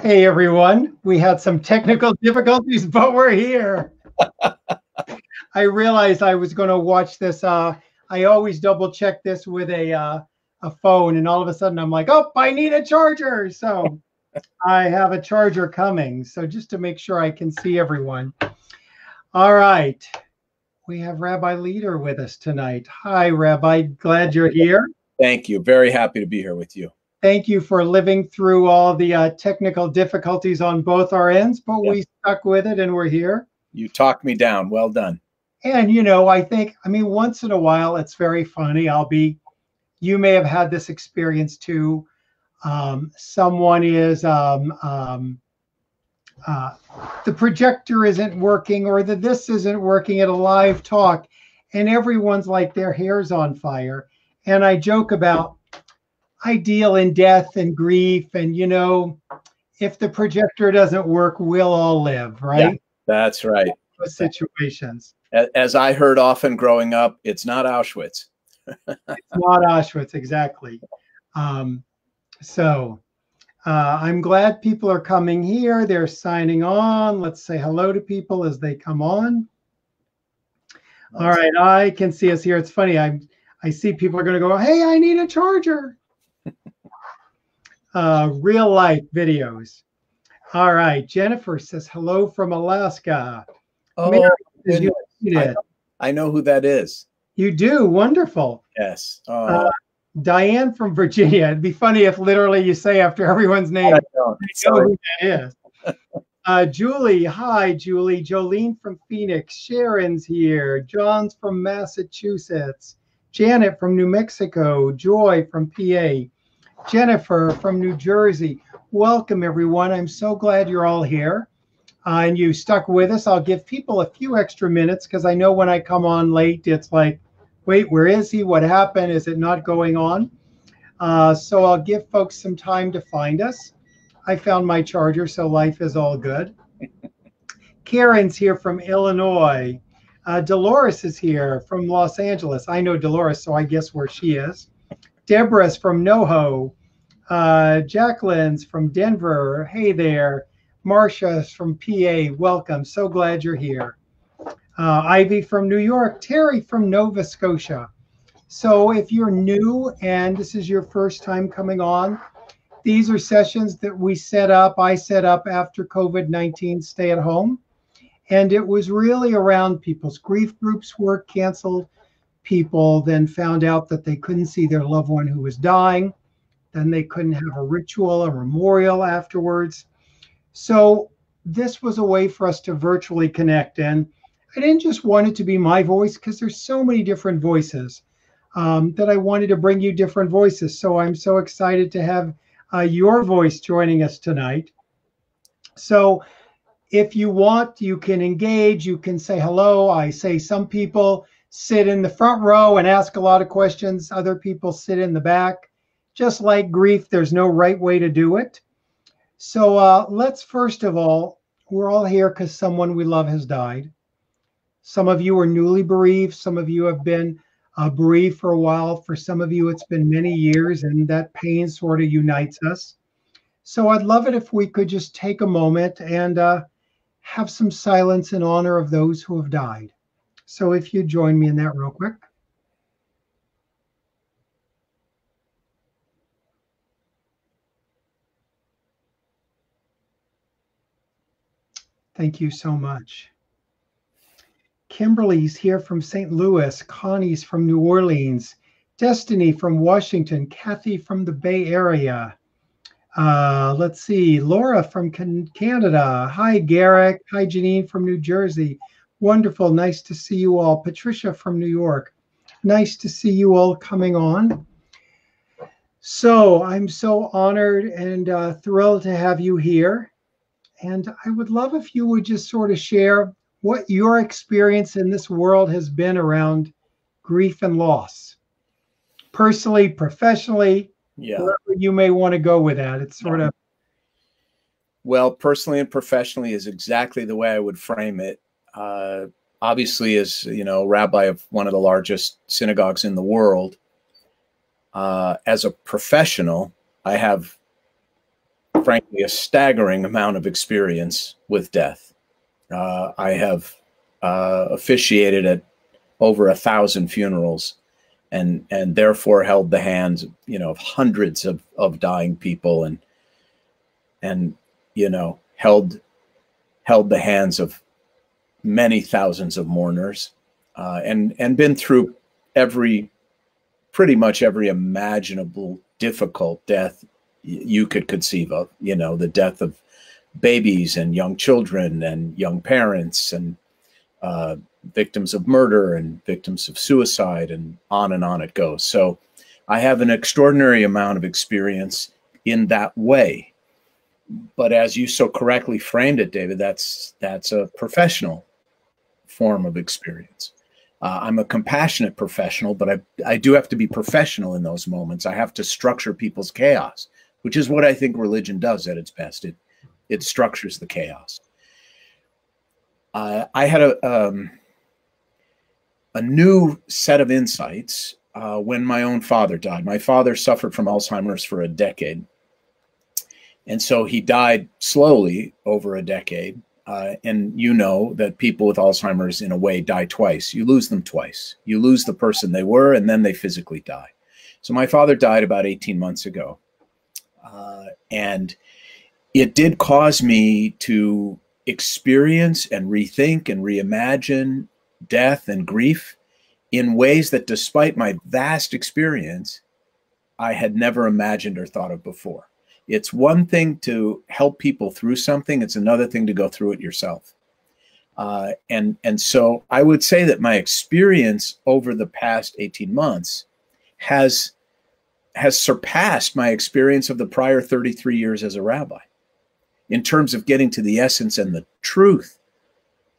Hey everyone, we had some technical difficulties, but we're here. I realized I was going to watch this. I always double check this with a phone, and all of a sudden I'm like, oh, I need a charger. So I have a charger coming. So just to make sure I can see everyone. All right. We have Rabbi Leder with us tonight. Hi, Rabbi. Glad you're here. Thank you. Very happy to be here with you. Thank you for living through all the technical difficulties on both our ends, but we stuck with it and we're here. You talked me down. Well done. And, you know, I mean, once in a while, it's very funny. You may have had this experience too. Someone is, the projector isn't working or this isn't working at a live talk, and everyone's like their hair's on fire. And I joke about, I deal in death and grief, and you know, if the projector doesn't work, we'll all live, right? Yeah, that's right. Those situations. As I heard often growing up, it's not Auschwitz. It's not Auschwitz, exactly. I'm glad people are coming here. They're signing on. Let's say hello to people as they come on. All right, I can see us here. It's funny. I see people are going to go, hey, I need a charger. Real life videos. All right. Jennifer says hello from Alaska. Oh, I know who that is. You do? Wonderful. Yes. Diane from Virginia. It'd be funny if literally you say after everyone's name. I know who that is. Julie. Hi, Julie. Jolene from Phoenix. Sharon's here. John's from Massachusetts. Janet from New Mexico. Joy from PA. Jennifer from New Jersey. Welcome, everyone. I'm so glad you're all here. And you stuck with us. I'll give people a few extra minutes because I know when I come on late, it's like, wait, where is he? What happened? Is it not going on? So I'll give folks some time to find us. I found my charger, so life is all good. Karen's here from Illinois. Dolores is here from Los Angeles. I know Dolores, so I guess where she is. Deborah's from NoHo. Jacqueline's from Denver. Hey there. Marcia's from PA. Welcome. So glad you're here. Ivy from New York. Terry from Nova Scotia. So if you're new and this is your first time coming on, these are sessions that I set up after COVID-19 stay at home. And it was really around people's grief groups were canceled. People then found out that they couldn't see their loved one who was dying. Then they couldn't have a ritual, a memorial afterwards. So this was a way for us to virtually connect. And I didn't just want it to be my voice because there's so many different voices that I wanted to bring you different voices. So I'm so excited to have your voice joining us tonight. So if you want, you can engage, you can say hello. I say some people sit in the front row and ask a lot of questions. Other people sit in the back. Just like grief, there's no right way to do it. So let's first of all, we're all here because someone we love has died. Some of you are newly bereaved. Some of you have been bereaved for a while. For some of you, it's been many years, and that pain sort of unites us. So I'd love it if we could just take a moment and have some silence in honor of those who have died. So if you join me in that real quick. Thank you so much. Kimberly's here from St. Louis. Connie's from New Orleans. Destiny from Washington. Kathy from the Bay Area. Let's see. Laura from Canada. Hi, Garrick. Hi, Janine from New Jersey. Wonderful. Nice to see you all. Patricia from New York. Nice to see you all coming on. So I'm so honored and thrilled to have you here. And I would love if you would just sort of share what your experience in this world has been around grief and loss. Personally, professionally, wherever you may want to go with that. It's sort of. Well, personally and professionally is exactly the way I would frame it. Obviously, as you know, rabbi of one of the largest synagogues in the world, as a professional, I have frankly, a staggering amount of experience with death. I have officiated at over 1,000 funerals, and therefore held the hands, of hundreds of dying people, and held the hands of many thousands of mourners, and been through pretty much every imaginable difficult death you could conceive of. The death of babies and young children and young parents, and victims of murder and victims of suicide, and on it goes. So I have an extraordinary amount of experience in that way. But as you so correctly framed it, David, that's a professional form of experience. I'm a compassionate professional, but I do have to be professional in those moments. I have to structure people's chaos, which is what I think religion does at its best. It structures the chaos. I had a new set of insights when my own father died. My father suffered from Alzheimer's for a decade. And so he died slowly over a decade. And you know that people with Alzheimer's, in a way, die twice. You lose them twice. You lose the person they were, and then they physically die. So my father died about 18 months ago. And it did cause me to experience and rethink and reimagine death and grief in ways that, despite my vast experience, I had never imagined or thought of before. It's one thing to help people through something. It's another thing to go through it yourself. And so I would say that my experience over the past 18 months has surpassed my experience of the prior 33 years as a rabbi, in terms of getting to the essence and the truth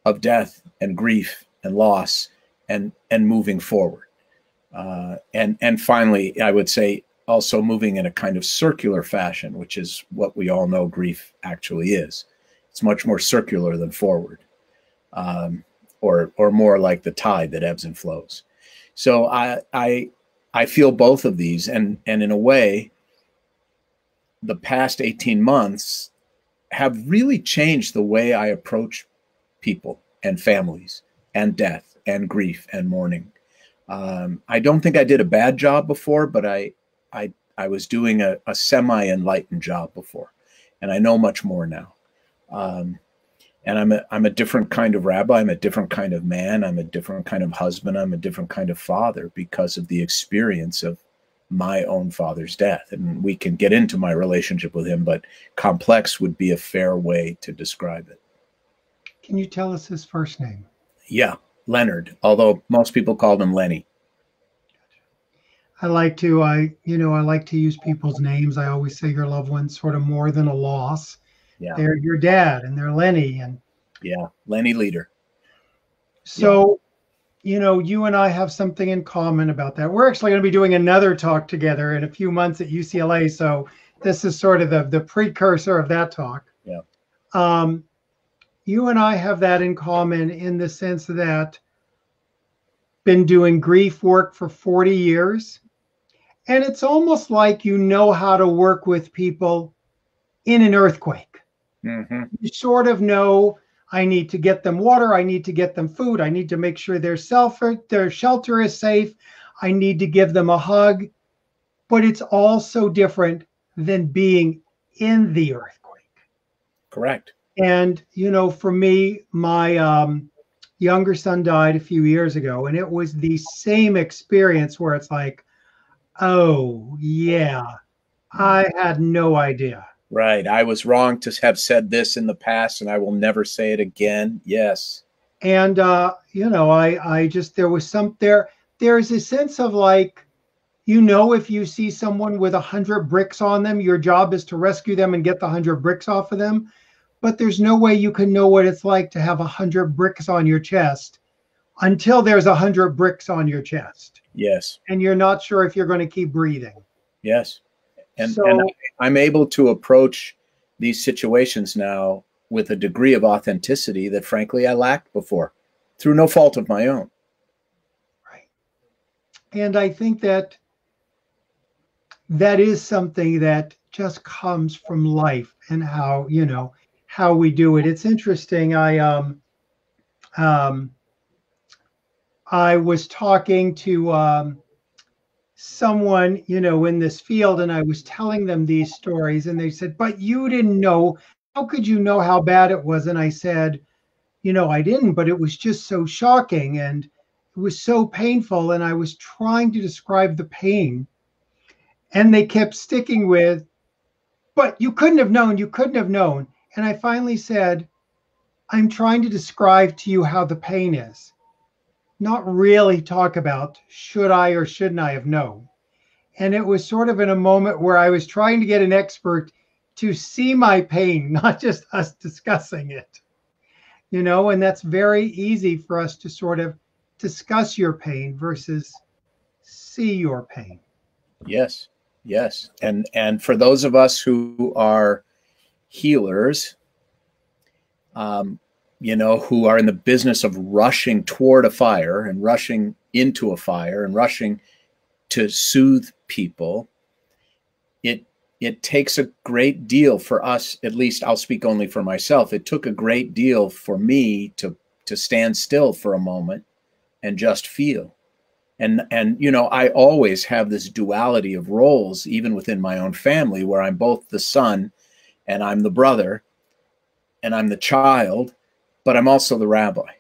of death and grief and loss, and moving forward. And finally, I would say, also moving in a kind of circular fashion, which is what we all know grief actually is. It's much more circular than forward, or more like the tide that ebbs and flows. So I feel both of these, and in a way, the past 18 months have really changed the way I approach people and families and death and grief and mourning. I don't think I did a bad job before, but I was doing a semi-enlightened job before, and I know much more now. And I'm a different kind of rabbi. I'm a different kind of man. I'm a different kind of husband. I'm a different kind of father because of the experience of my own father's death. And we can get into my relationship with him, but complex would be a fair way to describe it. Can you tell us his first name? Yeah, Leonard, although most people called him Lenny. I like to use people's names. I always say your loved ones sort of more than a loss. Yeah. They're your dad, and they're Lenny. And yeah, Lenny Leder. So, yeah. You and I have something in common about that. We're actually going to be doing another talk together in a few months at UCLA. So this is sort of the precursor of that talk. Yeah. You and I have that in common in the sense that been doing grief work for 40 years. And it's almost like you know how to work with people in an earthquake. Mm-hmm. You sort of know, I need to get them water. I need to get them food. I need to make sure their shelter is safe. I need to give them a hug. But it's all so different than being in the earthquake. Correct. And, for me, my younger son died a few years ago, and it was the same experience where it's like, oh, yeah, I had no idea. Right. I was wrong to have said this in the past, and I will never say it again. Yes. And, I just, there's a sense of like, if you see someone with 100 bricks on them, your job is to rescue them and get the 100 bricks off of them. But there's no way you can know what it's like to have 100 bricks on your chest until there's 100 bricks on your chest. Yes. And you're not sure if you're going to keep breathing. Yes. And I'm able to approach these situations now with a degree of authenticity that, frankly, I lacked before, through no fault of my own. Right. And I think that that is something that just comes from life and how, how we do it. It's interesting. Um, I was talking to someone, in this field, and I was telling them these stories, and they said, "But you didn't know. How could you know how bad it was?" And I said, I didn't, but it was just so shocking and it was so painful. And I was trying to describe the pain. And they kept sticking with, "But you couldn't have known. You couldn't have known." And I finally said, "I'm trying to describe to you how the pain is, not really talk about should I or shouldn't I have known." And it was sort of in a moment where I was trying to get an expert to see my pain, not just us discussing it. And that's very easy for us to sort of discuss your pain versus see your pain. Yes, yes. And for those of us who are healers, who are in the business of rushing toward a fire and rushing into a fire and rushing to soothe people, it takes a great deal for us, at least I'll speak only for myself. It took a great deal for me to stand still for a moment and just feel. And I always have this duality of roles, even within my own family, where I'm both the son and I'm the brother and I'm the child, but I'm also the rabbi.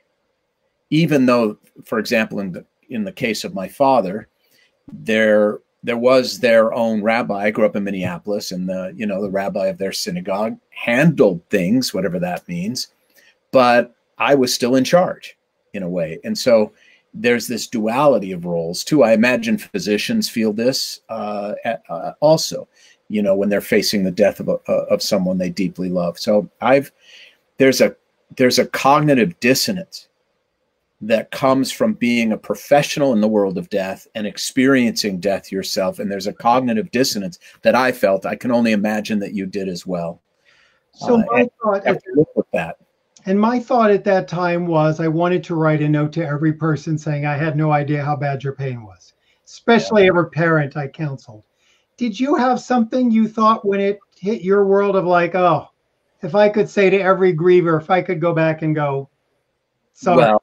Even though, for example, in the case of my father, there was their own rabbi. I grew up in Minneapolis, and the rabbi of their synagogue handled things, whatever that means, but I was still in charge in a way. And so there's this duality of roles too. I imagine physicians feel this also, when they're facing the death of someone they deeply love. So there's a cognitive dissonance that comes from being a professional in the world of death and experiencing death yourself. And there's a cognitive dissonance that I felt. I can only imagine that you did as well. So my thought with that. And my thought at that time was I wanted to write a note to every person saying I had no idea how bad your pain was, especially every parent I counseled. Did you have something you thought when it hit your world of like, oh, if I could say to every griever, if I could go back and go, sorry. Well,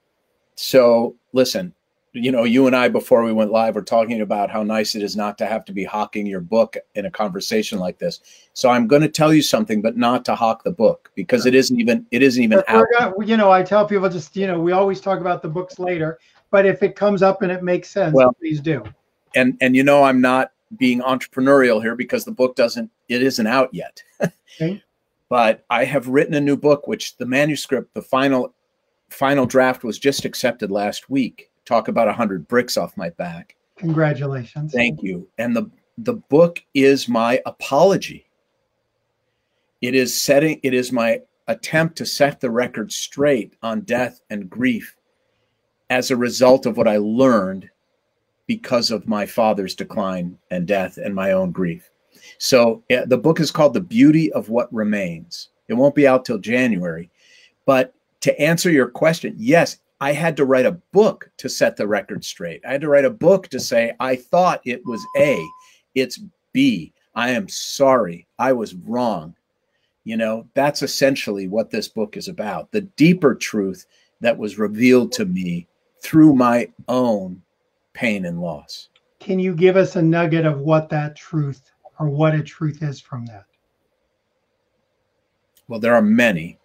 so listen, you and I, before we went live, were talking about how nice it is not to have to be hawking your book in a conversation like this. So I'm going to tell you something, but not to hawk the book, because it isn't even out. I tell people just, we always talk about the books later, but if it comes up and it makes sense, please do. And I'm not being entrepreneurial here because the book isn't out yet. Okay. But I have written a new book, which the manuscript, the final draft was just accepted last week. Talk about 100 bricks off my back. Congratulations. Thank you. And the book is my apology. It is my attempt to set the record straight on death and grief as a result of what I learned because of my father's decline and death and my own grief. So the book is called The Beauty of What Remains. It won't be out till January. But to answer your question, yes, I had to write a book to set the record straight. I had to write a book to say, I thought it was A, it's B. I am sorry. I was wrong. That's essentially what this book is about. The deeper truth that was revealed to me through my own pain and loss. Can you give us a nugget of what that truth or what a truth is from that? Well, there are many.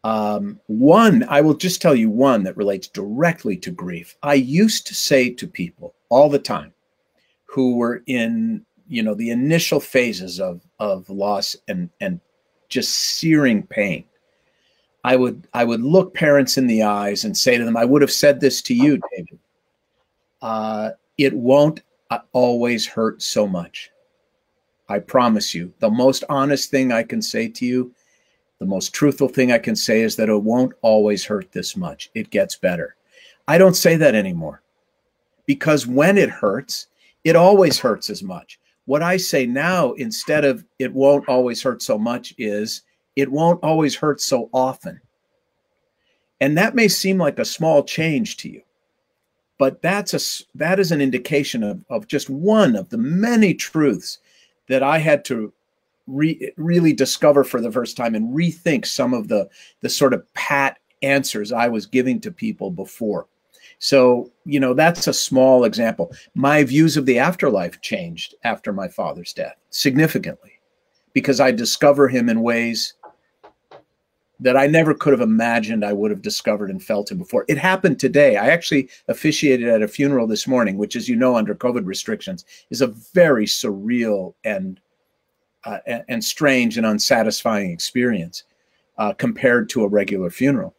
One, I will just tell you one that relates directly to grief. I used to say to people all the time who were in, the initial phases of loss and just searing pain. I would look parents in the eyes and say to them, I would have said this to you, David. It won't always hurt so much. I promise you, the most honest thing I can say to you, the most truthful thing I can say is that it won't always hurt this much. It gets better. I don't say that anymore because when it hurts, it always hurts as much. What I say now, instead of it won't always hurt so much, is it won't always hurt so often. And that may seem like a small change to you, But that is an indication of just one of the many truths that I had to really discover for the first time and rethink some of the sort of pat answers I was giving to people before. So, you know, that's a small example. My views of the afterlife changed after my father's death significantly because I discover him in ways that I never could have imagined I would have discovered and felt him before. It happened today. I actually officiated at a funeral this morning, which, as you know, under COVID restrictions, is a very surreal and strange and unsatisfying experience compared to a regular funeral.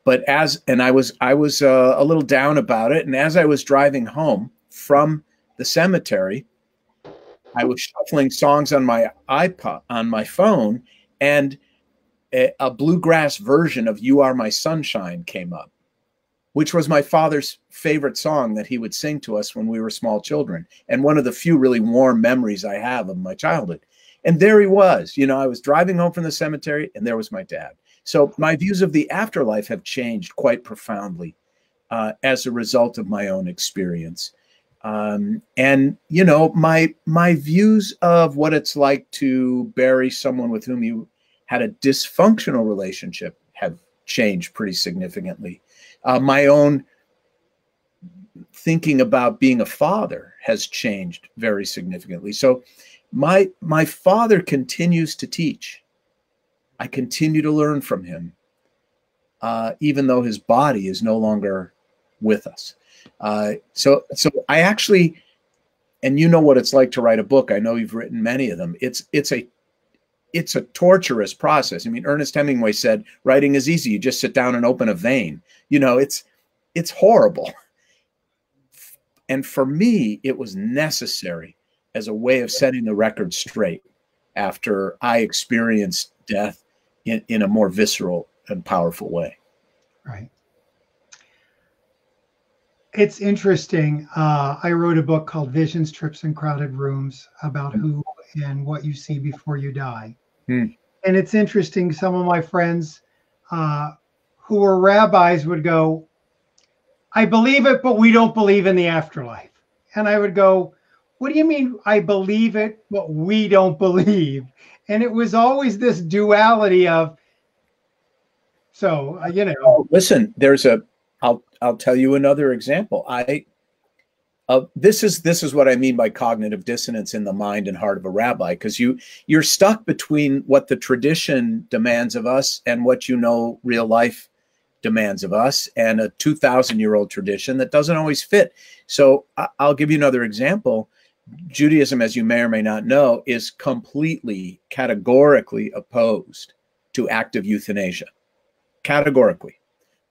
But I was a little down about it. And as I was driving home from the cemetery, I was shuffling songs on my iPod, on my phone, and a bluegrass version of "You Are My Sunshine" came up, which was my father's favorite song that he would sing to us when we were small children, and one of the few really warm memories I have of my childhood. And there he was. You know, I was driving home from the cemetery, and there was my dad. So my views of the afterlife have changed quite profoundly as a result of my own experience. And, you know, my views of what it's like to bury someone with whom you had a dysfunctional relationship have changed pretty significantly. My own thinking about being a father has changed very significantly. So my father continues to teach. I continue to learn from him, even though his body is no longer with us. So I actually, and you know what it's like to write a book. I know you've written many of them. It's a torturous process. I mean, Ernest Hemingway said, writing is easy. You just sit down and open a vein. You know, it's horrible. And for me, it was necessary as a way of setting the record straight after I experienced death in a more visceral and powerful way. Right. It's interesting. I wrote a book called Visions, Trips, and Crowded Rooms about who and what you see before you die. And it's interesting. Some of my friends who were rabbis would go, I believe it, but we don't believe in the afterlife. And I would go, what do you mean I believe it, but we don't believe? And it was always this duality of, so, you know. Oh, listen, I'll tell you another example. This is what I mean by cognitive dissonance in the mind and heart of a rabbi, because you're stuck between what the tradition demands of us and what, you know, real life demands of us, and a 2,000-year-old tradition that doesn't always fit. So I'll give you another example. Judaism, as you may or may not know, is completely, categorically opposed to active euthanasia. Categorically.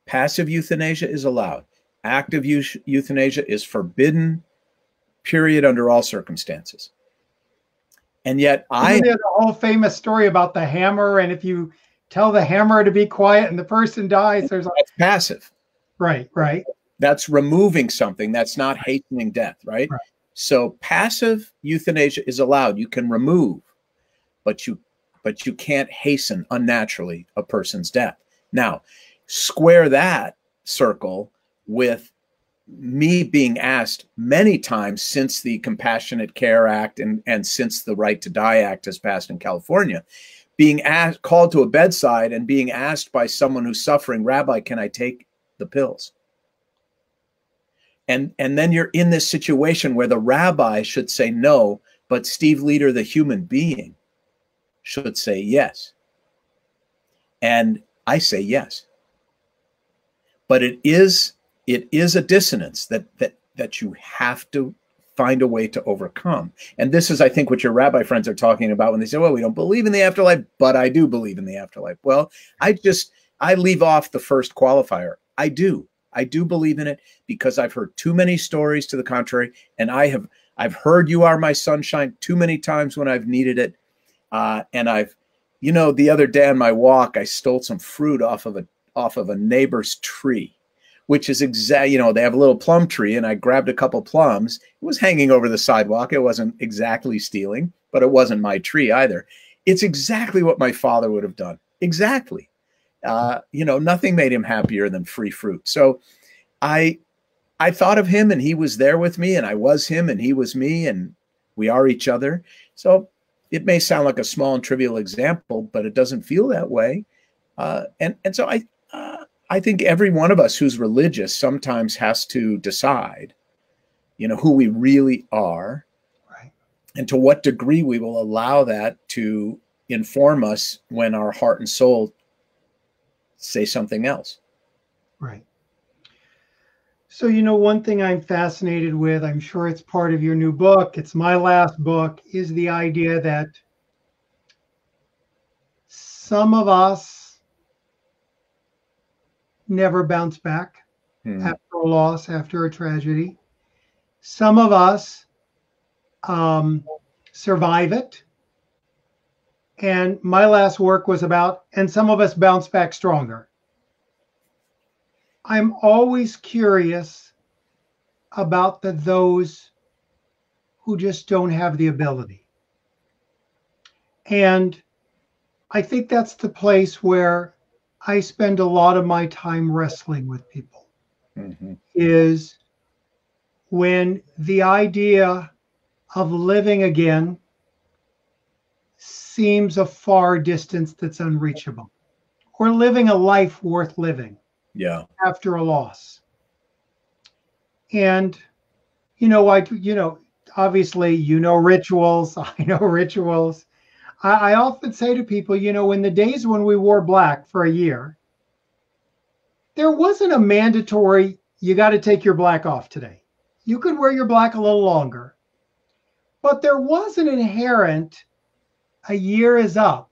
Passive euthanasia is allowed. Active euthanasia is forbidden, period, under all circumstances. And yet there's a whole famous story about the hammer, and if you tell the hammer to be quiet and the person dies, there's that's passive. Right. That's removing something. That's not hastening death, right? So passive euthanasia is allowed. You can remove, but you can't hasten unnaturally a person's death. Now, square that circle with me being asked many times since the Compassionate Care Act and since the Right to Die Act has passed in California, being called to a bedside and being asked by someone who's suffering, Rabbi, can I take the pills? And then you're in this situation where the rabbi should say no, but Steve Leder, the human being, should say yes. And I say yes. But it is a dissonance that you have to find a way to overcome. And this is, I think, what your rabbi friends are talking about when they say, well, we don't believe in the afterlife, but I do believe in the afterlife. Well, I leave off the first qualifier. I do believe in it because I've heard too many stories to the contrary. And I've heard "You Are My Sunshine" too many times when I've needed it. And the other day on my walk, I stole some fruit off of a neighbor's tree, which is they have a little plum tree, and I grabbed a couple plums. It was hanging over the sidewalk. It wasn't exactly stealing, but it wasn't my tree either. It's exactly what my father would have done. Exactly. Nothing made him happier than free fruit. So I I thought of him and he was there with me, and I was him and he was me, and we are each other. So it may sound like a small and trivial example, but it doesn't feel that way. And so I think every one of us who's religious sometimes has to decide, who we really are, right, and to what degree we will allow that to inform us when our heart and soul say something else. right. So, one thing I'm fascinated with, I'm sure it's part of your new book, it's my last book, is the idea that some of us never bounce back after a loss, after a tragedy. Some of us survive it. And my last work was about, and some of us bounce back stronger. I'm always curious about those who just don't have the ability. And I think that's the place where I spend a lot of my time wrestling with people, is when the idea of living again seems a far distance that's unreachable, or living a life worth living after a loss. And obviously rituals. I know rituals. I often say to people, in the days when we wore black for a year, there wasn't a mandatory, you got to take your black off today. You could wear your black a little longer, but there was an inherent, a year is up.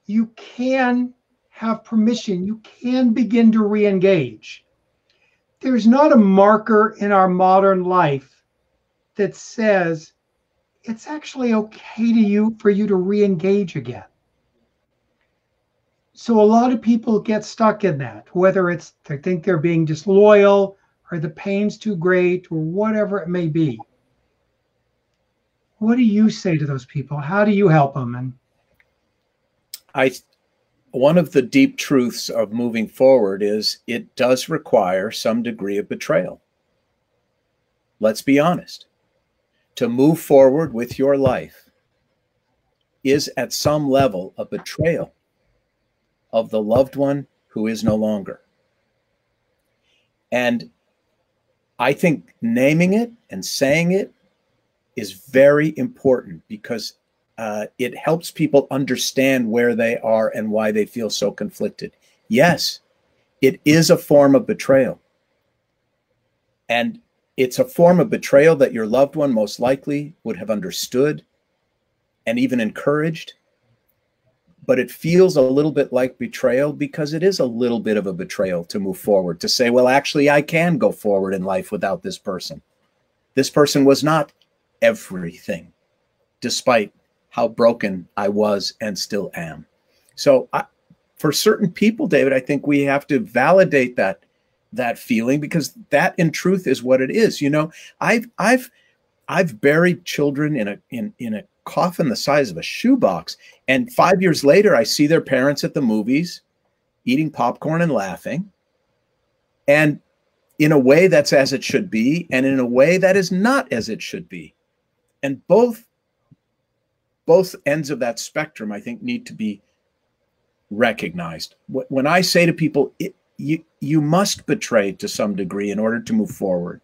You can have permission. You can begin to re-engage. There's not a marker in our modern life that says it's actually okay for you to re-engage again. So a lot of people get stuck in that, whether it's they think they're being disloyal or the pain's too great or whatever it may be. What do you say to those people? How do you help them? And one of the deep truths of moving forward is it does require some degree of betrayal. Let's be honest. To move forward with your life is at some level a betrayal of the loved one who is no longer. And I think naming it and saying it is very important, because it helps people understand where they are and why they feel so conflicted. Yes, it is a form of betrayal. And it's a form of betrayal that your loved one most likely would have understood and even encouraged. But it feels a little bit like betrayal because it is a little bit of a betrayal to move forward, to say, well, actually, I can go forward in life without this person. This person was not everything, despite how broken I was and still am. So for certain people, David, I think we have to validate that feeling, because that in truth is what it is. I've buried children in a coffin the size of a shoebox, and 5 years later I see their parents at the movies eating popcorn and laughing, and in a way that's as it should be, and in a way that is not as it should be. And both ends of that spectrum, I think, need to be recognized. When I say to people, you must betray to some degree in order to move forward,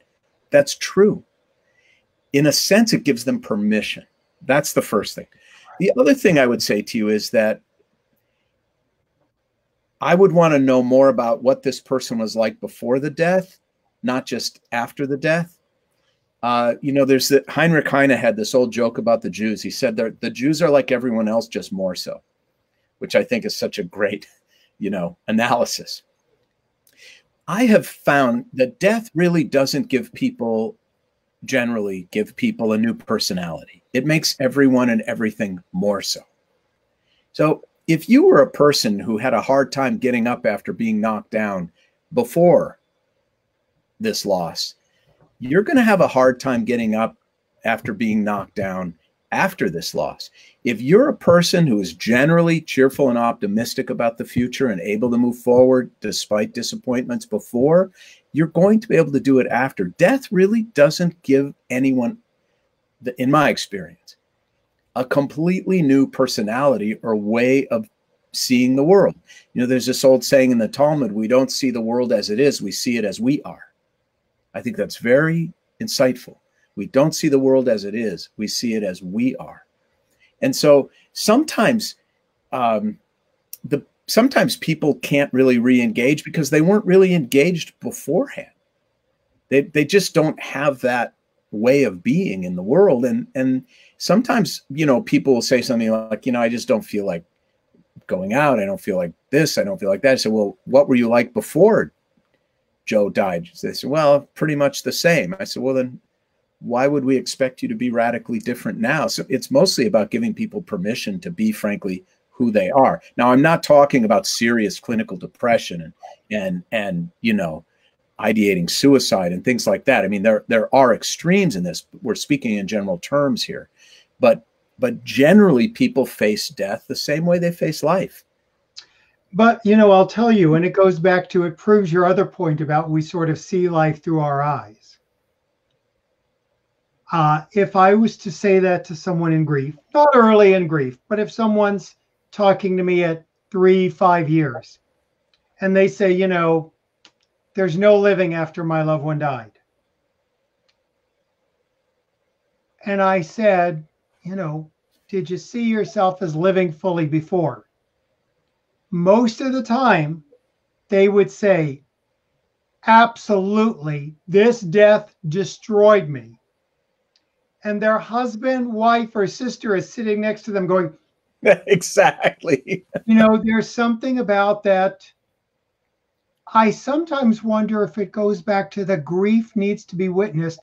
that's true. In a sense, it gives them permission. That's the first thing. The other thing I would say to you is that I would want to know more about what this person was like before the death, not just after the death. There's Heinrich Heine had this old joke about the Jews. He said the Jews are like everyone else, just more so, which I think is such a great, analysis. I have found that death really doesn't generally give people a new personality. It makes everyone and everything more so. So if you were a person who had a hard time getting up after being knocked down before this loss, you're going to have a hard time getting up after being knocked down after this loss. If you're a person who is generally cheerful and optimistic about the future and able to move forward despite disappointments before, you're going to be able to do it after. Death really doesn't give anyone, in my experience, a completely new personality or way of seeing the world. You know, there's this old saying in the Talmud, we don't see the world as it is, we see it as we are. I think that's very insightful. We don't see the world as it is, we see it as we are. And so sometimes sometimes people can't really re-engage because they weren't really engaged beforehand. They just don't have that way of being in the world. And sometimes, you know, people will say something like, you know, I just don't feel like going out. I don't feel like this. I don't feel like that. I said, well, what were you like before Joe died? They said, well, pretty much the same. I said, well, then why would we expect you to be radically different now? So it's mostly about giving people permission to be, frankly, who they are. Now, I'm not talking about serious clinical depression and you know, ideating suicide and things like that. I mean, there are extremes in this. We're speaking in general terms here, but generally people face death the same way they face life. But, you know, I'll tell you, and it goes back to, it proves your other point about we sort of see life through our eyes. If I was to say that to someone in grief, not early in grief, but if someone's talking to me at 3-5 years and they say, you know, there's no living after my loved one died. And I said, you know, did you see yourself as living fully before? Most of the time, they would say, absolutely, this death destroyed me. And their husband, wife, or sister is sitting next to them going, exactly. You know, there's something about that. I sometimes wonder if it goes back to the grief needs to be witnessed,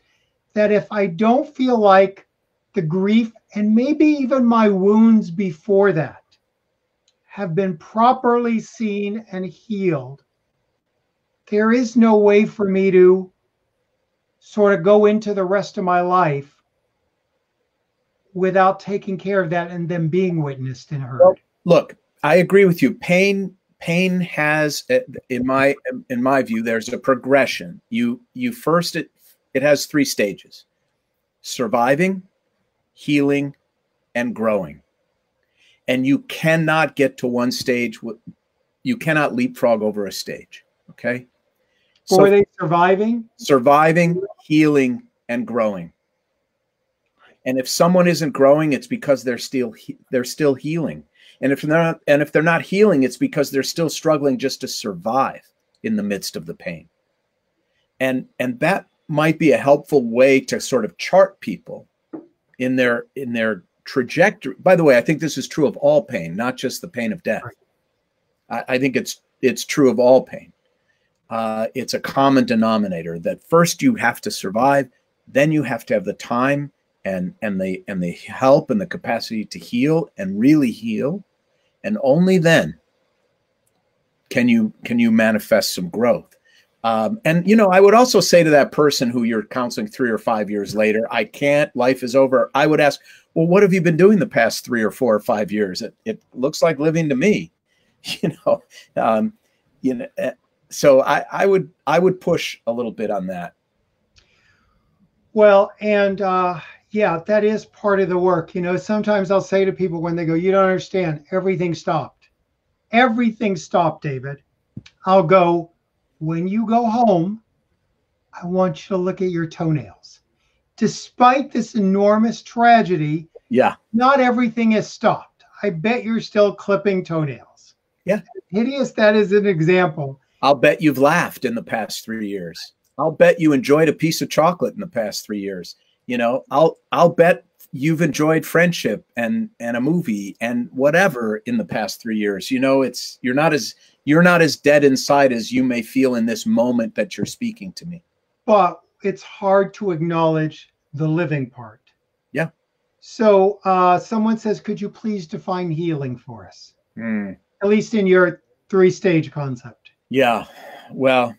that if I don't feel like the grief and maybe even my wounds before that have been properly seen and healed, there is no way for me to sort of go into the rest of my life without taking care of that and then being witnessed and heard. Well, look, I agree with you. Pain has, in my view, there's a progression. You first, it has 3 stages: surviving, healing, and growing. And you cannot get to one stage. You cannot leapfrog over a stage. Okay. So are they surviving? Surviving, healing, and growing. And if someone isn't growing, it's because they're still healing. And if they're not healing, it's because they're still struggling just to survive in the midst of the pain. And that might be a helpful way to sort of chart people in their trajectory. By the way, I think this is true of all pain, not just the pain of death. I think it's true of all pain. It's a common denominator that first you have to survive, then you have to have the time and the help and the capacity to heal and really heal, and only then can you manifest some growth. And you know, I would also say to that person who you're counseling 3 or 5 years later, I can't, life is over. I would ask, well, what have you been doing the past 3 or 4 or 5 years? It looks like living to me, you know. So I would push a little bit on that. Well, and yeah, that is part of the work. You know, sometimes I'll say to people when they go, you don't understand, everything stopped. Everything stopped, David. I'll go, when you go home, I want you to look at your toenails. Despite this enormous tragedy, yeah, not everything has stopped. I bet you're still clipping toenails. Yeah. Hideous, that is an example. I'll bet you've laughed in the past 3 years. I'll bet you enjoyed a piece of chocolate in the past 3 years. You know, I'll bet you've enjoyed friendship and a movie and whatever in the past 3 years. You know, you're not as dead inside as you may feel in this moment that you're speaking to me. But it's hard to acknowledge the living part. Yeah. So someone says, could you please define healing for us? At least in your 3-stage concept. Yeah. Well,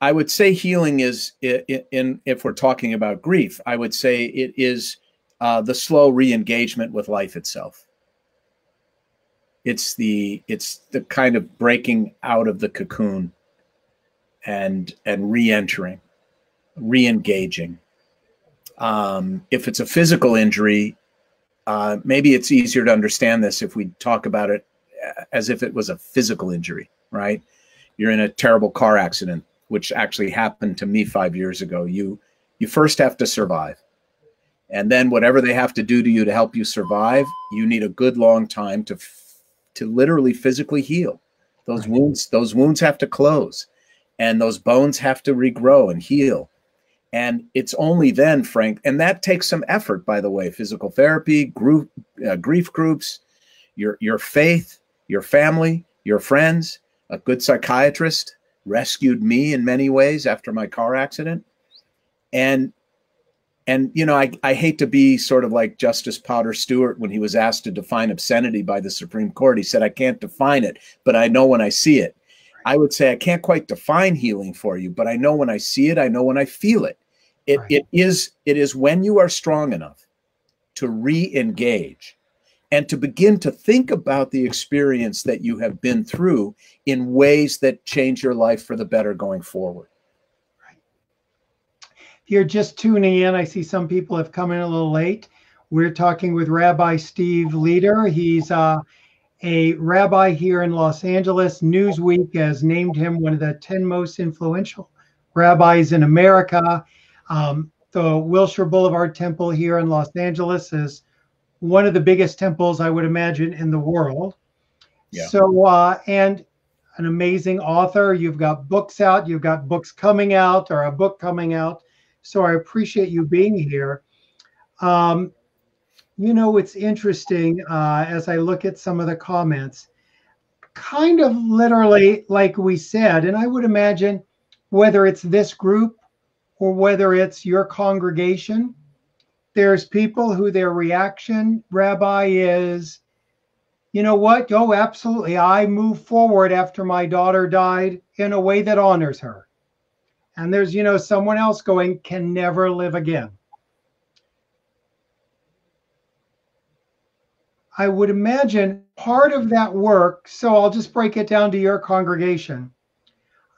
I would say healing is, if we're talking about grief, I would say it is the slow re-engagement with life itself. It's the kind of breaking out of the cocoon and re-entering, re-engaging. If it's a physical injury, maybe it's easier to understand this if we talk about it as if it was a physical injury, right? You're in a terrible car accident, which actually happened to me 5 years ago. You first have to survive. And then whatever they have to do to you to help you survive, you need a good long time to literally physically heal. Those wounds have to close, and those bones have to regrow and heal. And it's only then, Frank, and that takes some effort, by the way, physical therapy, grief groups, your faith, your family, your friends. A good psychiatrist rescued me in many ways after my car accident. And you know, I hate to be sort of like Justice Potter Stewart when he was asked to define obscenity by the Supreme Court. He said, I can't define it, but I know when I see it. I would say I can't quite define healing for you, but I know when I see it, I know when I feel it. It is when you are strong enough to re-engage and to begin to think about the experience that you have been through in ways that change your life for the better going forward. If you're just tuning in, I see some people have come in a little late. We're talking with Rabbi Steve Leder. He's a rabbi here in Los Angeles. Newsweek has named him one of the 10 most influential rabbis in America. The Wilshire Boulevard Temple here in Los Angeles is one of the biggest temples, I would imagine, in the world. Yeah. So, and an amazing author. You've got books out. You've got books coming out, or a book coming out. So I appreciate you being here. You know, it's interesting as I look at some of the comments, kind of literally like we said, and I would imagine whether it's this group or whether it's your congregation, there's people who their reaction, Rabbi, is, you know what? Oh, absolutely. I moved forward after my daughter died in a way that honors her. And there's, you know, someone else going, can never live again. I would imagine part of that work, so I'll just break it down to your congregation.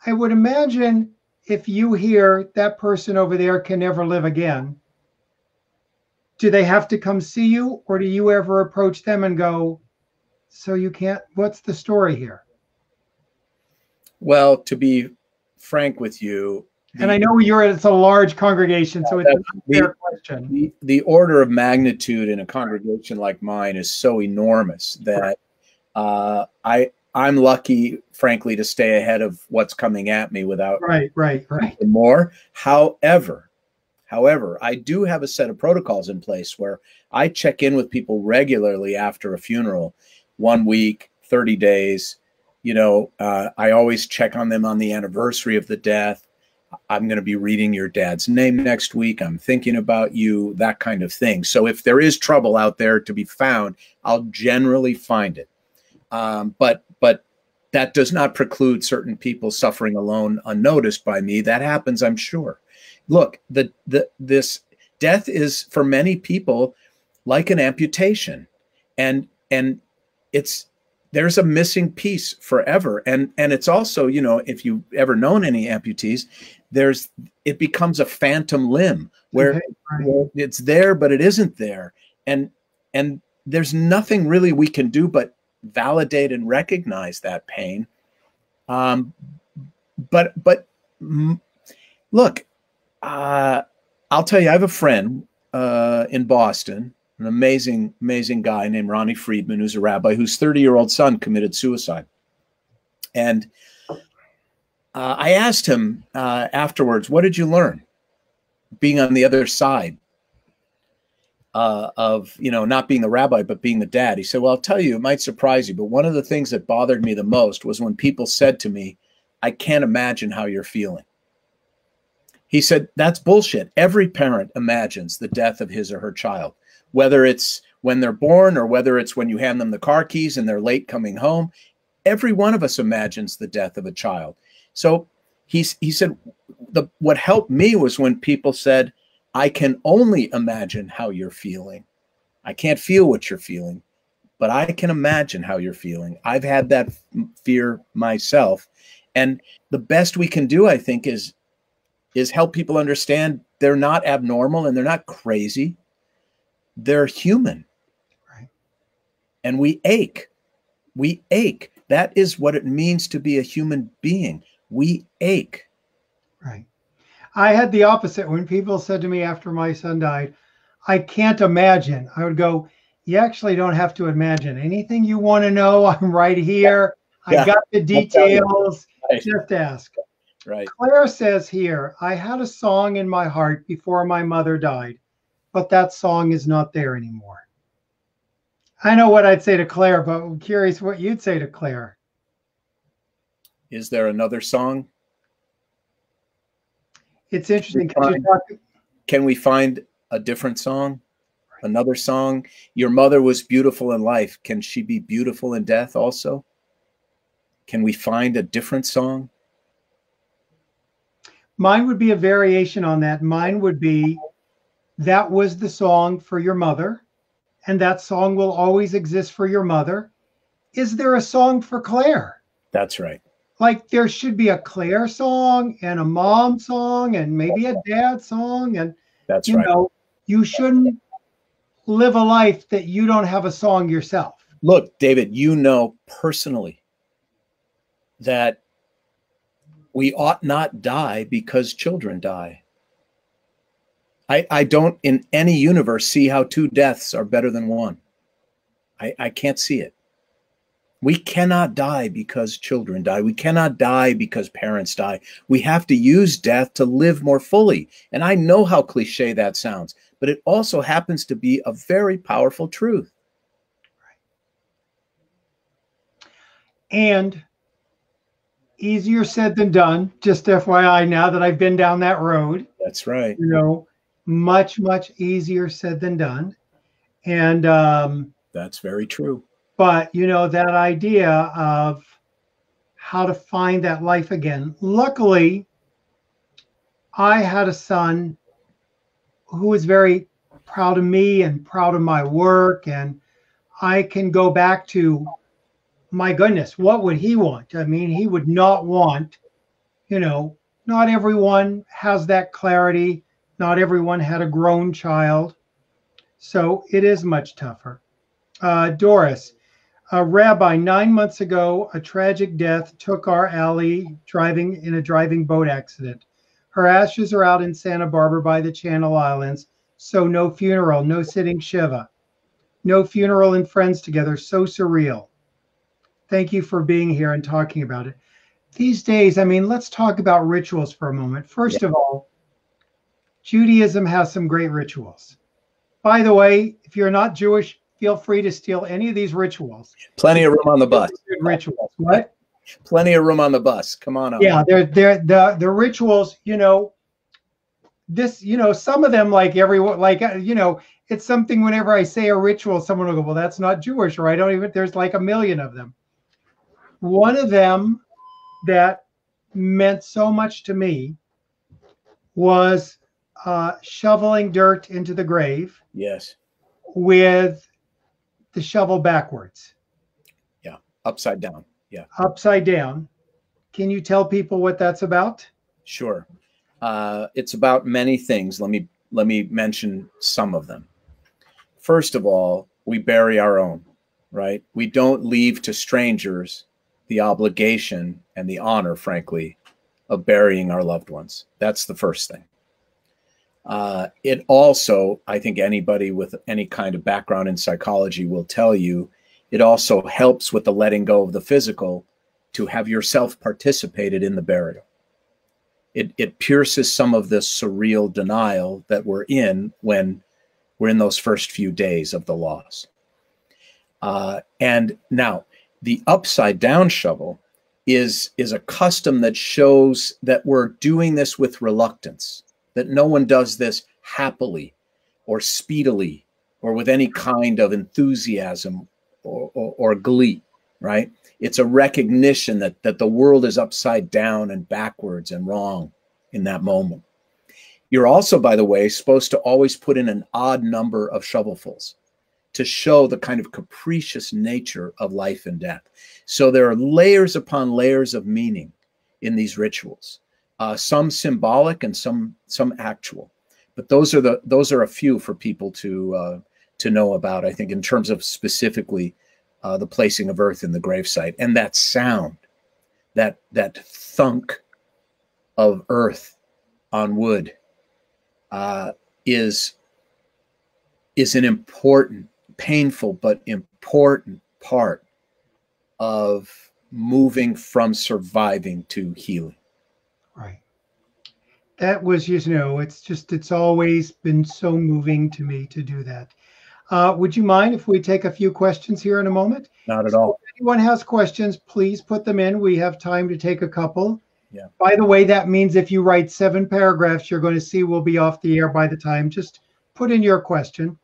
I would imagine if you hear that person over there can never live again, do they have to come see you, or do you ever approach them and go, so you can't, what's the story here? Well, to be frank with you, and I know it's a large congregation, so it's a fair question. The order of magnitude in a congregation like mine is so enormous that I'm lucky, frankly, to stay ahead of what's coming at me without more. However, I do have a set of protocols in place where I check in with people regularly after a funeral, 1 week, 30 days. You know, I always check on them on the anniversary of the death. I'm going to be reading your dad's name next week. I'm thinking about you, that kind of thing. So if there is trouble out there to be found, I'll generally find it. But that does not preclude certain people suffering alone unnoticed by me. That happens, I'm sure. Look, this death is for many people like an amputation, and there's a missing piece forever. And it's also, you know, if you've ever known any amputees, it becomes a phantom limb where it's there, but it isn't there. And there's nothing really we can do but validate and recognize that pain. But look, I'll tell you, I have a friend in Boston, an amazing guy named Ronnie Friedman, who's a rabbi whose 30-year-old son committed suicide. And I asked him afterwards, what did you learn being on the other side of, you know, not being the rabbi, but being the dad? He said, well, I'll tell you, it might surprise you, but one of the things that bothered me the most was when people said to me, I can't imagine how you're feeling. He said, that's bullshit. Every parent imagines the death of his or her child, whether it's when they're born or whether it's when you hand them the car keys and they're late coming home. Every one of us imagines the death of a child. So he said, what helped me was when people said, I can only imagine how you're feeling. I can't feel what you're feeling, but I can imagine how you're feeling. I've had that fear myself. And the best we can do, I think, is help people understand they're not abnormal and they're not crazy. They're human. Right. And we ache. We ache. That is what it means to be a human being. We ache. Right. I had the opposite. When people said to me after my son died, I can't imagine, I would go, you actually don't have to imagine anything you want to know. I'm right here. Yeah. I got the details. Right. Just ask. Right. Claire says here, I had a song in my heart before my mother died, but that song is not there anymore. I know what I'd say to Claire, but I'm curious what you'd say to Claire. Is there another song? It's interesting. Can we find a different song? Another song? Your mother was beautiful in life. Can she be beautiful in death also? Can we find a different song? Mine would be a variation on that. Mine would be, that was the song for your mother, and that song will always exist for your mother. Is there a song for Claire? That's right. Like there should be a Claire song and a mom song and maybe a dad song. And that's you right. know, you shouldn't live a life that you don't have a song yourself. Look, David, you know personally that we ought not die because children die. I don't in any universe see how 2 deaths are better than 1. I can't see it. We cannot die because children die. We cannot die because parents die. We have to use death to live more fully. And I know how cliche that sounds, but it also happens to be a very powerful truth. And easier said than done, just FYI, now that I've been down that road. That's right. You know, much, much easier said than done. And that's very true. But, you know, that idea of how to find that life again. Luckily, I had a son who was very proud of me and proud of my work. And I can go back to, my goodness, what would he want? I mean, he would not want, you know, not everyone has that clarity. Not everyone had a grown child. So it is much tougher. Doris, Rabbi, 9 months ago, a tragic death took our alley driving in a driving boat accident. Her ashes are out in Santa Barbara by the Channel Islands. So no funeral, no sitting Shiva, no funeral and friends together. So surreal. Thank you for being here and talking about it. These days, I mean, let's talk about rituals for a moment. First of all, Judaism has some great rituals. By the way, if you're not Jewish, feel free to steal any of these rituals. Plenty of room on the bus. Good rituals. What? Plenty of room on the bus. Come on up. Yeah, the rituals, you know, this, you know, some of them, like everyone, like, you know, it's something whenever I say a ritual, someone will go, well, that's not Jewish, or I don't even, there's like a million of them. One of them that meant so much to me was shoveling dirt into the grave. Yes. With the shovel backwards. Yeah, upside down. Yeah. Upside down. Can you tell people what that's about? Sure. It's about many things. Let me mention some of them. First of all, we bury our own, right? We don't leave to strangers the obligation and the honor, frankly, of burying our loved ones. That's the first thing. It also, I think anybody with any kind of background in psychology will tell you, it also helps with the letting go of the physical to have yourself participated in the burial. It pierces some of the surreal denial that we're in when we're in those first few days of the loss. And now the upside down shovel is a custom that shows that we're doing this with reluctance, that no one does this happily or speedily or with any kind of enthusiasm or glee, right? It's a recognition that the world is upside down and backwards and wrong in that moment. You're also, by the way, supposed to always put in an odd number of shovelfuls to show the kind of capricious nature of life and death. So there are layers upon layers of meaning in these rituals, some symbolic and some actual. But those are a few for people to know about, I think, in terms of specifically the placing of earth in the gravesite. And that sound, that thunk of earth on wood is an important, painful, but important part of moving from surviving to healing. Right. That was, it's always been so moving to me to do that. Would you mind if we take a few questions here in a moment? Not at all. If anyone has questions, please put them in. We have time to take a couple. Yeah. By the way, that means if you write 7 paragraphs, you're going to see we'll be off the air by the time. Just put in your question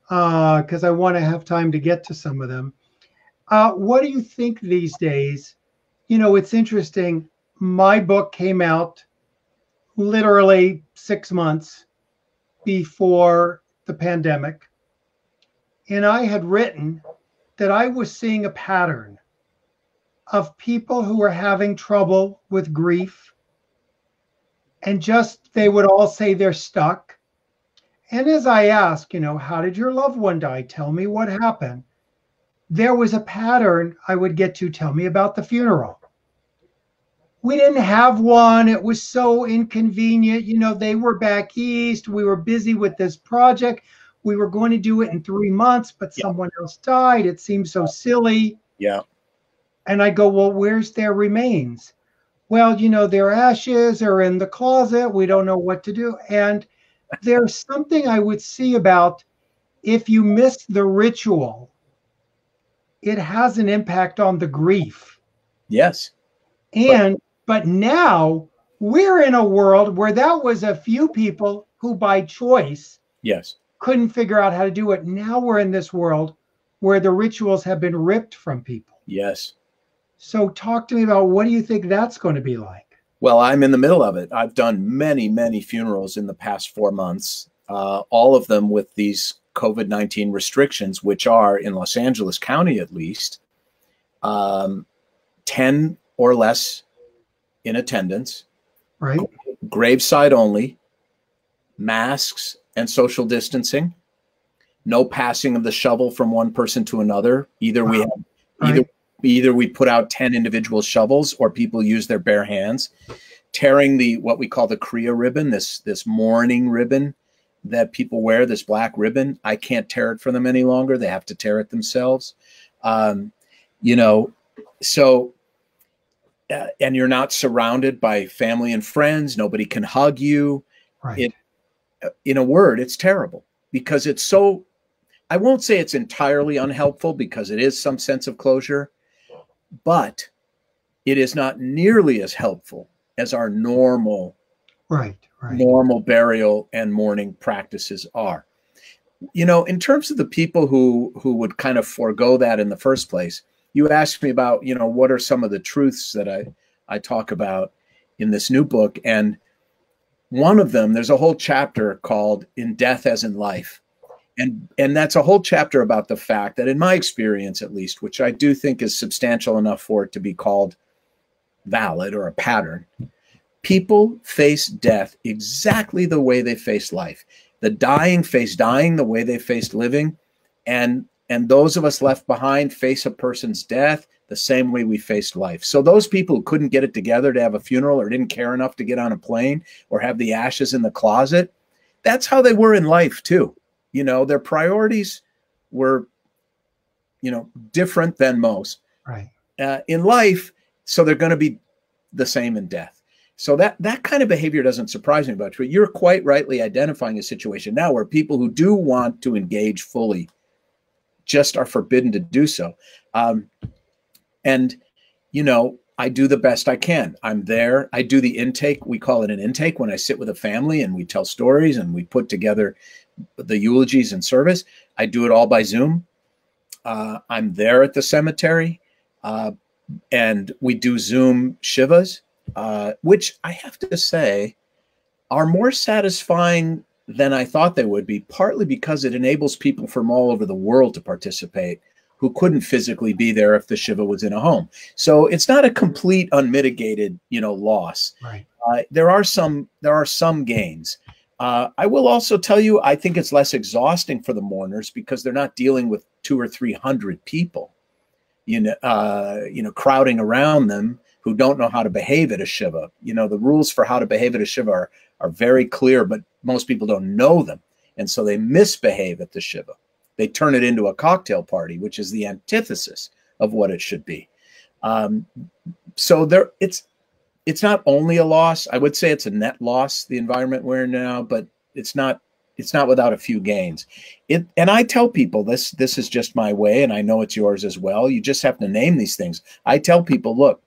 because I want to have time to get to some of them. What do you think these days? It's interesting. My book came out literally 6 months before the pandemic. And I had written that I was seeing a pattern of people who were having trouble with grief. And just, they would all say they're stuck. And as I asked, how did your loved one die? Tell me what happened. There was a pattern I would get to. Tell me about the funeral. We didn't have one. It was so inconvenient. They were back east. We were busy with this project. We were going to do it in 3 months, but someone else died. It seemed so silly. Yeah. And I go, well, where's their remains? Well, their ashes are in the closet. We don't know what to do. And there's something I would see about if you miss the ritual, it has an impact on the grief. Yes. But now we're in a world where that was a few people who by choice couldn't figure out how to do it. Now we're in this world where the rituals have been ripped from people. Yes. So talk to me about what do you think that's going to be like? Well, I'm in the middle of it. I've done many, many funerals in the past 4 months, all of them with these COVID-19 restrictions, which are in Los Angeles County, at least, 10 or less in attendance, right? Graveside only, masks and social distancing, no passing of the shovel from one person to another. Either we put out 10 individual shovels, or people use their bare hands. Tearing what we call the Kriya ribbon, this mourning ribbon that people wear, this black ribbon. I can't tear it for them any longer. They have to tear it themselves. So. And you're not surrounded by family and friends. Nobody can hug you. Right. In a word, it's terrible because it's so, I won't say it's entirely unhelpful because it is some sense of closure, but it is not nearly as helpful as our normal burial and mourning practices are. In terms of the people who would kind of forego that in the first place, you asked me about, what are some of the truths that I talk about in this new book. And one of them, there's a whole chapter called In Death as in Life. And that's a whole chapter about the fact that, in my experience, at least, which I do think is substantial enough for it to be called valid or a pattern, people face death exactly the way they face life. The dying face dying the way they faced living. And those of us left behind face a person's death the same way we faced life. So those people who couldn't get it together to have a funeral or didn't care enough to get on a plane or have the ashes in the closet, that's how they were in life too. Their priorities were, different than most. Right. In life, so they're going to be the same in death. So that kind of behavior doesn't surprise me about you. You're quite rightly identifying a situation now where people who do want to engage fully just are forbidden to do so. I do the best I can. I'm there. I do the intake. We call it an intake when I sit with a family and we tell stories and we put together the eulogies and service. I do it all by Zoom. I'm there at the cemetery and we do Zoom Shivas, which I have to say are more satisfying than I thought they would be, partly because it enables people from all over the world to participate. who couldn't physically be there if the Shiva was in a home. So it's not a complete unmitigated, loss. Right. There are some gains. I will also tell you, I think it's less exhausting for the mourners because they're not dealing with 200 or 300 people, crowding around them who don't know how to behave at a Shiva. The rules for how to behave at a Shiva are very clear, but most people don't know them. And so they misbehave at the Shiva. They turn it into a cocktail party, which is the antithesis of what it should be. So it's not only a loss. I would say it's a net loss, the environment we're in now, but it's not without a few gains. And I tell people this is just my way, and I know it's yours as well. You just have to name these things. I tell people, look,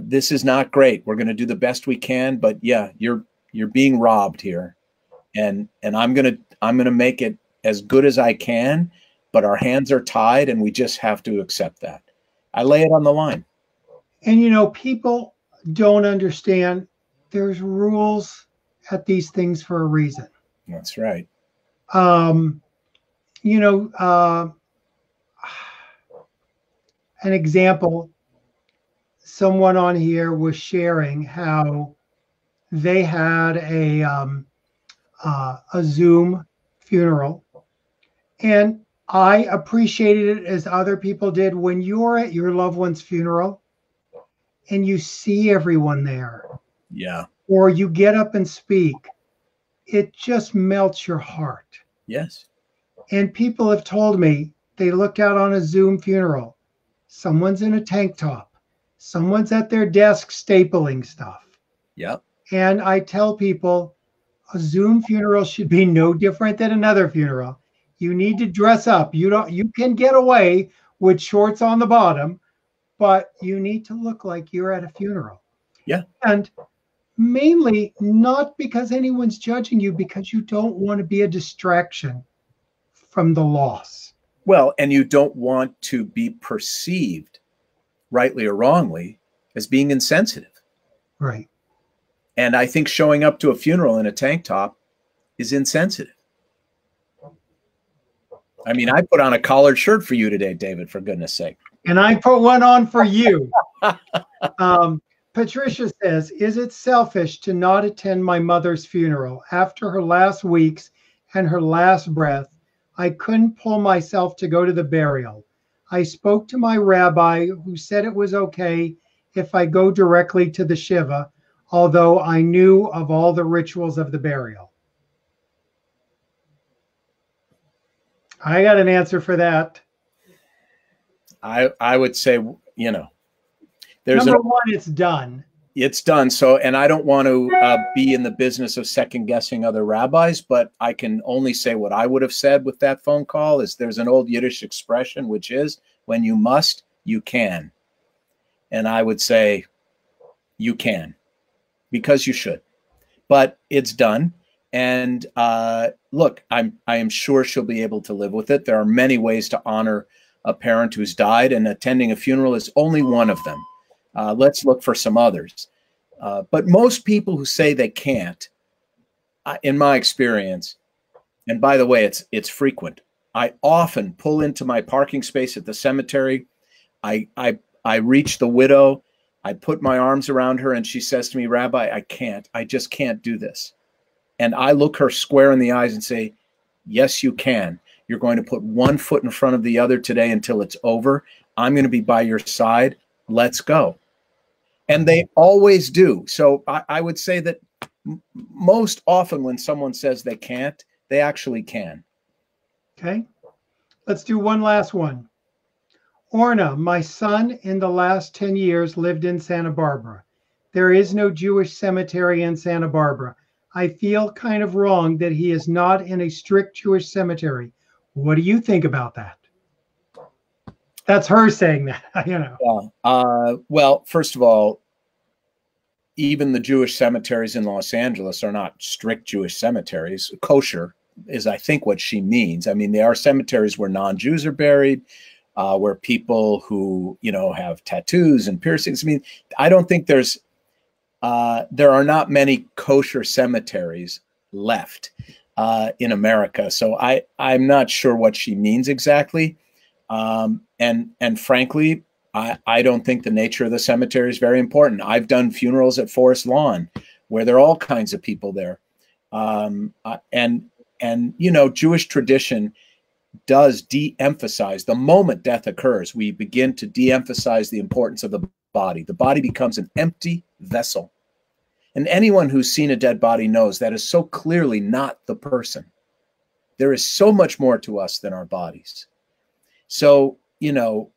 this is not great. We're going to do the best we can, but yeah, you're being robbed here. And I'm going to make it as good as I can, but our hands are tied and we just have to accept that. I lay it on the line. And people don't understand there's rules at these things for a reason. That's right. An example, someone on here was sharing how they had a Zoom funeral, and I appreciated it as other people did. When you're at your loved one's funeral and you see everyone there, yeah, or you get up and speak, it just melts your heart. Yes. And people have told me they look out on a Zoom funeral. Someone's in a tank top. Someone's at their desk stapling stuff. Yep. And I tell people a Zoom funeral should be no different than another funeral. You need to dress up. You can get away with shorts on the bottom, but you need to look like you're at a funeral. Yeah. And mainly not because anyone's judging you, because you don't want to be a distraction from the loss. Well, and you don't want to be perceived, rightly or wrongly, as being insensitive. Right. And I think showing up to a funeral in a tank top is insensitive. I mean, I put on a collared shirt for you today, David, for goodness sake. And I put one on for you. Patricia says, is it selfish to not attend my mother's funeral? After her last weeks and her last breath, I couldn't pull myself to go to the burial. I spoke to my rabbi, who said it was okay if I go directly to the Shiva, although I knew of all the rituals of the burial. I got an answer for that. I would say, there's number one, it's done. It's done. So, and I don't want to be in the business of second guessing other rabbis, but I can only say what I would have said with that phone call is there's an old Yiddish expression, which is when you must, you can. And I would say you can, because you should, but it's done. And look, I am sure she'll be able to live with it. There are many ways to honor a parent who's died, and attending a funeral is only one of them. Let's look for some others. But most people who say they can't, in my experience, and by the way, it's frequent. I often pull into my parking space at the cemetery. I reach the widow. I put my arms around her, and she says to me, Rabbi, I just can't do this. And I look her square in the eyes and say, yes, you can. You're going to put one foot in front of the other today until it's over. I'm going to be by your side. Let's go. And they always do. So I would say that most often when someone says they can't, they actually can. Okay. Let's do one last one. Orna, my son in the last 10 years lived in Santa Barbara. There is no Jewish cemetery in Santa Barbara. I feel kind of wrong that he is not in a strict Jewish cemetery. What do you think about that? That's her saying that, Well, first of all, even the Jewish cemeteries in Los Angeles are not strict Jewish cemeteries. Kosher is, I think, what she means. I mean, there are cemeteries where non-Jews are buried, where people who, have tattoos and piercings. I mean, I don't think there are not many kosher cemeteries left in America. So I'm not sure what she means exactly. And frankly, I don't think the nature of the cemetery is very important. I've done funerals at Forest Lawn where there are all kinds of people there. And you know, Jewish tradition does de-emphasize the moment death occurs. We begin to de-emphasize the importance of the body. The body becomes an empty vessel. And anyone who's seen a dead body knows that is so clearly not the person. There is so much more to us than our bodies. So, you know,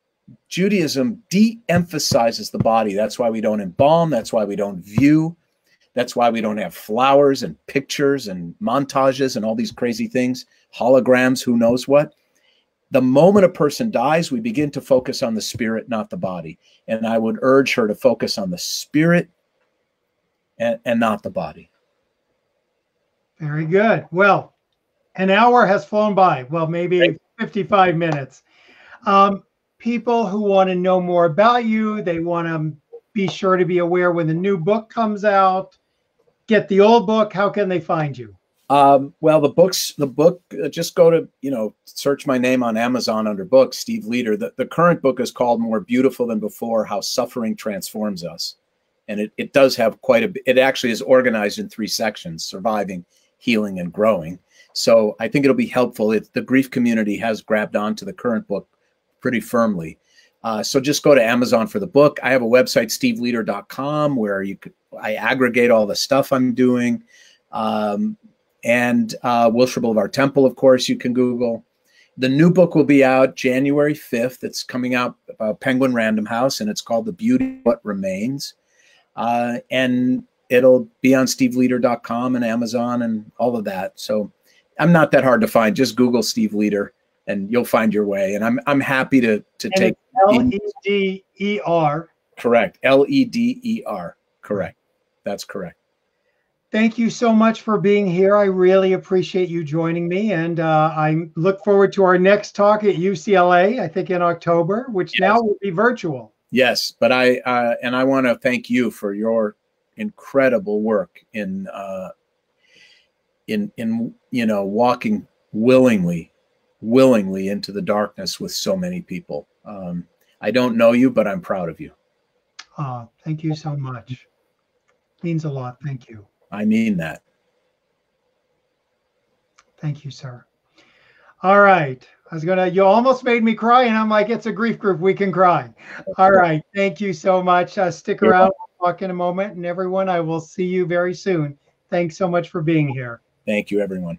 Judaism de-emphasizes the body. That's why we don't embalm. That's why we don't view. That's why we don't have flowers and pictures and montages and all these crazy things, holograms, who knows what. The moment a person dies, we begin to focus on the spirit, not the body. And I would urge her to focus on the spirit and not the body. Very good. Well, an hour has flown by. Well, maybe 55 minutes. People who want to know more about you, they want to be sure to be aware when the new book comes out, get the old book. How can they find you? Well, the book, just go to, you know, search my name on Amazon under books, Steve Leder. The current book is called More Beautiful Than Before, How Suffering Transforms Us. And it does have quite a bit. It actually is organized in 3 sections: surviving, healing, and growing. So I think it'll be helpful if the grief community has grabbed onto the current book pretty firmly. So just go to Amazon for the book. I have a website, steveleder.com, where I aggregate all the stuff I'm doing. And Wilshire Boulevard Temple, of course, you can Google. The new book will be out January 5th. It's coming out Penguin Random House, and it's called The Beauty of What Remains. And it'll be on steveleder.com and Amazon and all of that. So I'm not that hard to find. Just Google Steve Leder and you'll find your way. And I'm happy to take Leder. Correct. Leder. Correct. That's correct. Thank you so much for being here. I really appreciate you joining me. And I look forward to our next talk at UCLA, I think in October, which now will be virtual. Yes, but I want to thank you for your incredible work in you know, walking willingly into the darkness with so many people. I don't know you, but I'm proud of you. Thank you so much. Means a lot. Thank you. I mean that. Thank you, sir. All right. You almost made me cry, and I'm like, it's a grief group. We can cry. All right. Thank you so much. Stick around. We'll talk in a moment. And everyone, I will see you very soon. Thanks so much for being here. Thank you, everyone.